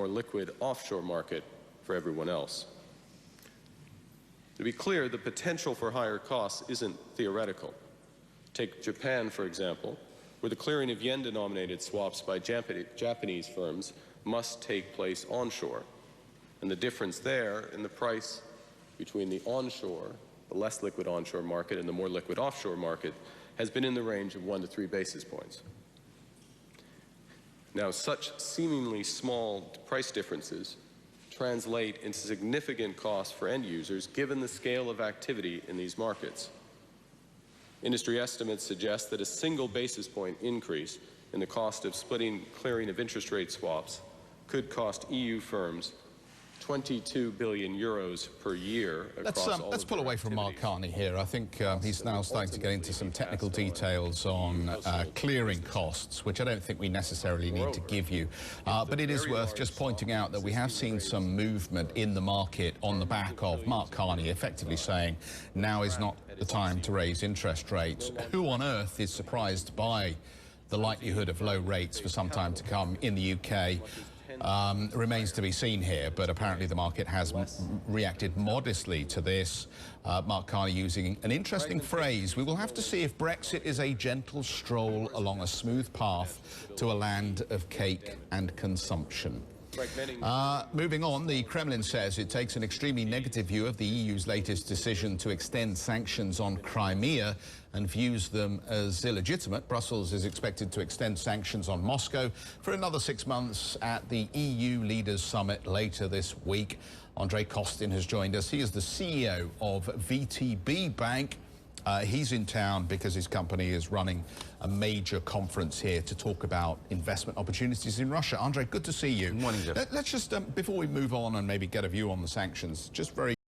more liquid offshore market for everyone else. To be clear, the potential for higher costs isn't theoretical. Take Japan, for example, where the clearing of yen-denominated swaps by Japanese firms must take place onshore. And the difference there in the price between the onshore, the less liquid onshore market, and the more liquid offshore market has been in the range of 1 to 3 basis points. Now, such seemingly small price differences translate into significant costs for end users given the scale of activity in these markets. Industry estimates suggest that a single basis point increase in the cost of splitting clearing of interest rate swaps could cost EU firms 22 billion euros per year across all Let's pull away from Mark Carney here. I think he's now starting to get into some technical details on clearing costs, which I don't think we necessarily need to give you. But it is worth just pointing out that we have seen some movement in the market on the back of Mark Carney effectively saying now is not the time to raise interest rates. Who on earth is surprised by the likelihood of low rates for some time to come in the UK? Remains to be seen here, but apparently the market has reacted modestly to this. Mark Carney using an interesting phrase: we will have to see if Brexit is a gentle stroll along a smooth path to a land of cake and consumption. Moving on, the Kremlin says it takes an extremely negative view of the EU's latest decision to extend sanctions on Crimea and views them as illegitimate. Brussels is expected to extend sanctions on Moscow for another 6 months at the EU Leaders Summit later this week. Andrei Kostin has joined us. He is the CEO of VTB Bank. He's in town because his company is running a major conference here to talk about investment opportunities in Russia. Andrei, good to see you. Good morning, Jeff. Let's just, before we move on and maybe get a view on the sanctions, just very